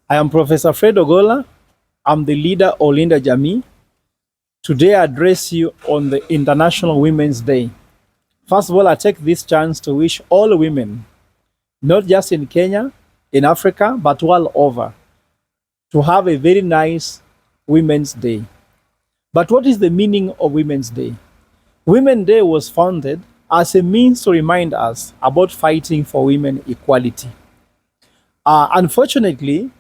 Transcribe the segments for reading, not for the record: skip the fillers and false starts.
I am Professor Fred Ogola. I'm the leader of Linda Jamii. Today I address you on the International Women's Day. First of all, I take this chance to wish all women, not just in Kenya, in Africa, but all over, to have a very nice Women's Day. But what is the meaning of Women's Day? Women's Day was founded as a means to remind us about fighting for women equality. Unfortunately,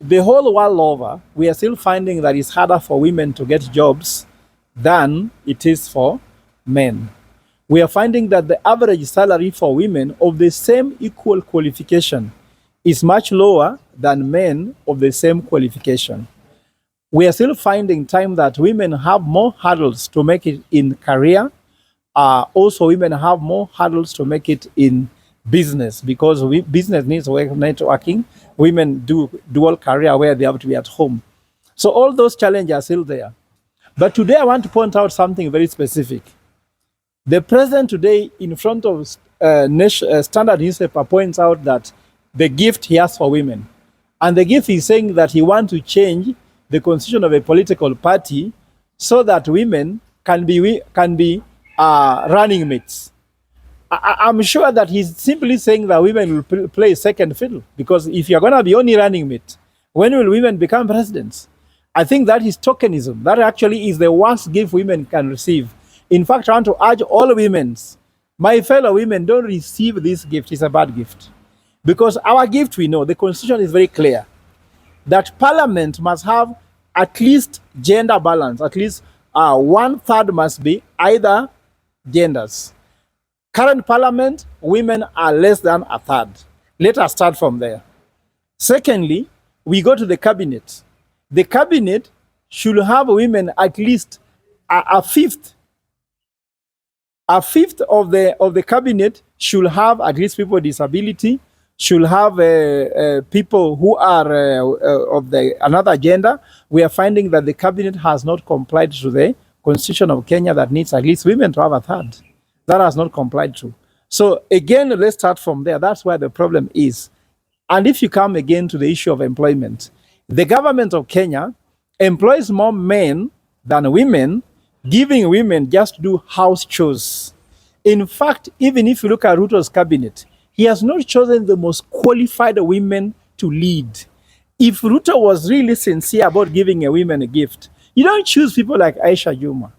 the whole world over, we are still finding that it's harder for women to get jobs than it is for men. We are finding that the average salary for women of the same equal qualification is much lower than men of the same qualification. We are still finding time that women have more hurdles to make it in career. Also, women have more hurdles to make it in business because business needs networking. Women do dual career where they have to be at home. So all those challenges are still there. But today I want to point out something very specific. The president today in front of Standard newspaper points out that the gift he has for women. And the gift is saying that he wants to change the constitution of a political party so that women can be running mates. I'm sure that he's simply saying that women will play second fiddle, because if you're going to be only running mate, when will women become presidents? I think that is tokenism. That actually is the worst gift women can receive. In fact, I want to urge all women, my fellow women, don't receive this gift. It's a bad gift. Because our gift, we know, the constitution is very clear, that parliament must have at least gender balance, at least 1/3 must be either genders. Current parliament, women are less than 1/3. Let us start from there. Secondly, we go to the cabinet. The cabinet should have women at least a fifth. A fifth of the cabinet should have at least people with disability, should have people who are of another gender. We are finding that the cabinet has not complied to the constitution of Kenya that needs at least women to have 1/3. That has not complied to. So again, let's start from there. That's where the problem is. And if you come again to the issue of employment, the government of Kenya employs more men than women, giving women just to do house chores. In fact, even if you look at Ruto's cabinet, he has not chosen the most qualified women to lead. If Ruto was really sincere about giving a women a gift, you don't choose people like Aisha Juma.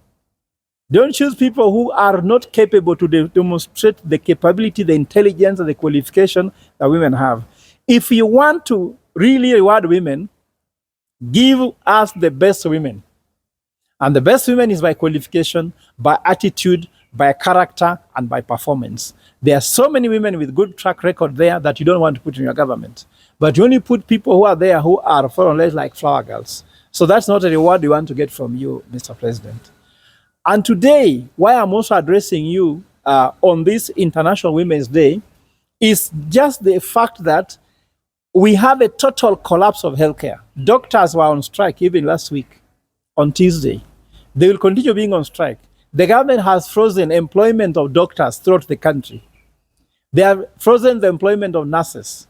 Don't choose people who are not capable to demonstrate the capability, the intelligence, and the qualification that women have. If you want to really reward women, give us the best women. And the best women is by qualification, by attitude, by character, and by performance. There are so many women with good track record there that you don't want to put in your government. But you only put people who are there who are more or less like flower girls. So that's not a reward we want to get from you, Mr. President. And today, why I'm also addressing you on this International Women's Day is just the fact that we have a total collapse of healthcare. Doctors were on strike even last week, on Tuesday. They will continue being on strike. The government has frozen employment of doctors throughout the country. They have frozen the employment of nurses.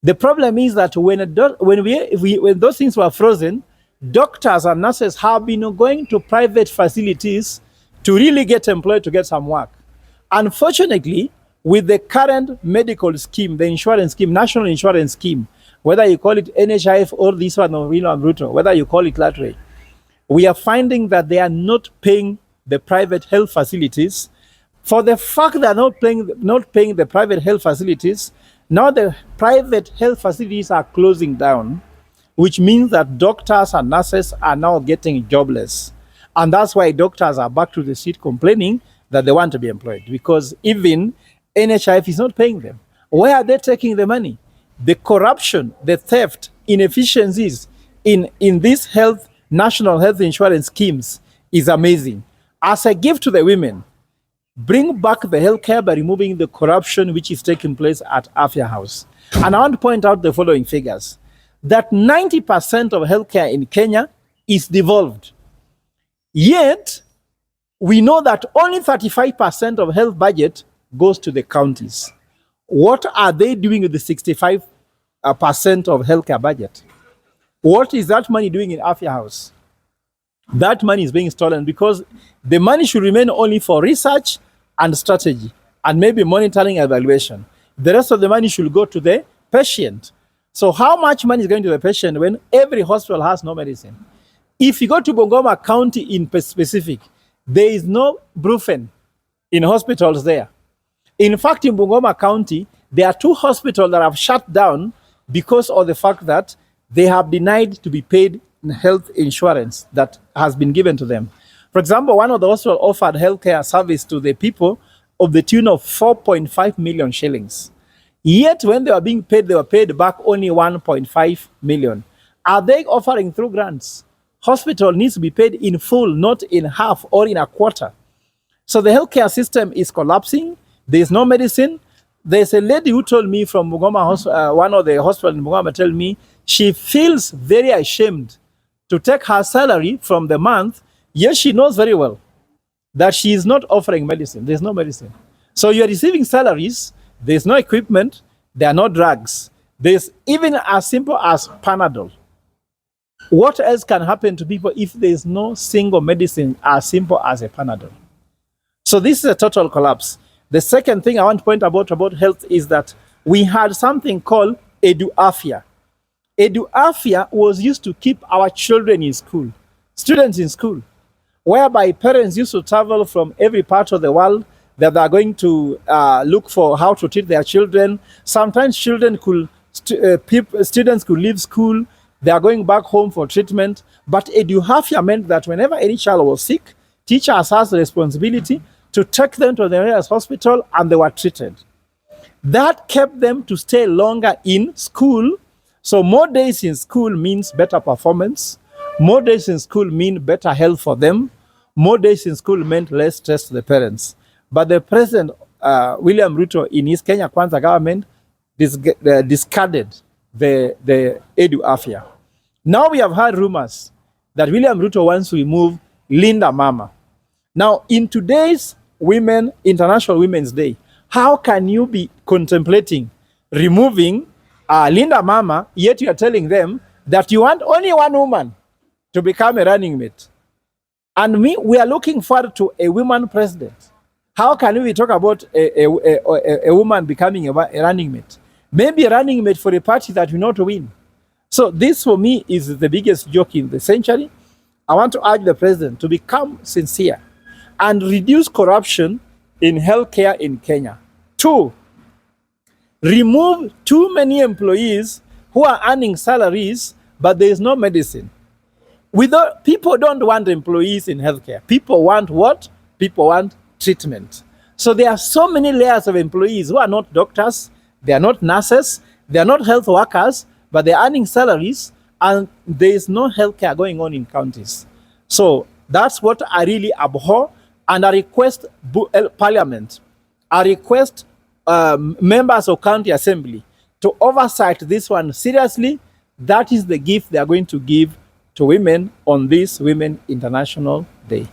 The problem is that when those things were frozen, doctors and nurses have been going to private facilities to really get employed, to get some work. Unfortunately, with the current medical scheme, the insurance scheme, national insurance scheme, whether you call it NHIF or this one of William Ruto, whether you call it that way, we are finding that they are not paying the private health facilities. For the fact that not paying the private health facilities, now the private health facilities are closing down, which means that doctors and nurses are now getting jobless. And that's why doctors are back to the street complaining that they want to be employed, because even NHIF is not paying them. Where are they taking the money? The corruption, the theft, inefficiencies in these national health insurance schemes is amazing. As a gift to the women, bring back the healthcare by removing the corruption which is taking place at Afya House. And I want to point out the following figures, that 90% of healthcare in Kenya is devolved. Yet, we know that only 35% of health budget goes to the counties. What are they doing with the 65%? percent of healthcare budget. What is that money doing in Afya House? That money is being stolen because the money should remain only for research and strategy and maybe monitoring and evaluation. The rest of the money should go to the patient. So how much money is going to the patient when every hospital has no medicine? If you go to Bungoma County in specific, there is no Brufen in hospitals there. In fact, in Bungoma County, there are 2 hospitals that have shut down because of the fact that they have denied to be paid health insurance that has been given to them. For example, one of the hospitals offered healthcare service to the people of the tune of 4.5 million shillings. Yet when they were being paid, they were paid back only 1.5 million. Are they offering through grants? Hospital needs to be paid in full, not in half or in a quarter. So the healthcare system is collapsing. There's no medicine. There's a lady who told me from Bungoma, one of the hospitals in Bungoma, told me she feels very ashamed to take her salary from the month. Yes, she knows very well that she is not offering medicine. There's no medicine. So you're receiving salaries. There's no equipment. There are no drugs. There's even as simple as Panadol. What else can happen to people if there's no single medicine as simple as a Panadol? So this is a total collapse. The second thing I want to point about health is that we had something called Edu-Afya. Edu-Afya was used to keep our children in school, students in school, whereby parents used to travel from every part of the world that they are going to look for how to treat their children. Sometimes students could leave school, they are going back home for treatment. But Edu-Afya meant that whenever any child was sick, teachers has the responsibility to take them to the nearest hospital and they were treated. That kept them to stay longer in school. So more days in school means better performance. More days in school mean better health for them. More days in school meant less stress to the parents. But the President, William Ruto, in his Kenya Kwanza government, discarded the Edu-Afya. Now we have heard rumors that William Ruto wants to remove Linda Mama. Now, in today's International Women's Day, how can you be contemplating removing Linda Mama, yet you are telling them that you want only one woman to become a running mate? And we are looking forward to a woman president. How can we talk about a woman becoming a running mate? Maybe a running mate for a party that will not win. So this for me is the biggest joke in the century. I want to urge the president to become sincere and reduce corruption in healthcare in Kenya. 2, remove too many employees who are earning salaries, but there is no medicine. People don't want employees in healthcare. People want what? People want treatment. So there are so many layers of employees who are not doctors, they are not nurses, they are not health workers, but they're earning salaries and there is no healthcare going on in counties. So that's what I really abhor, and I request Parliament, I request members of County Assembly to oversight this one seriously. That is the gift they are going to give to women on this Women International Day.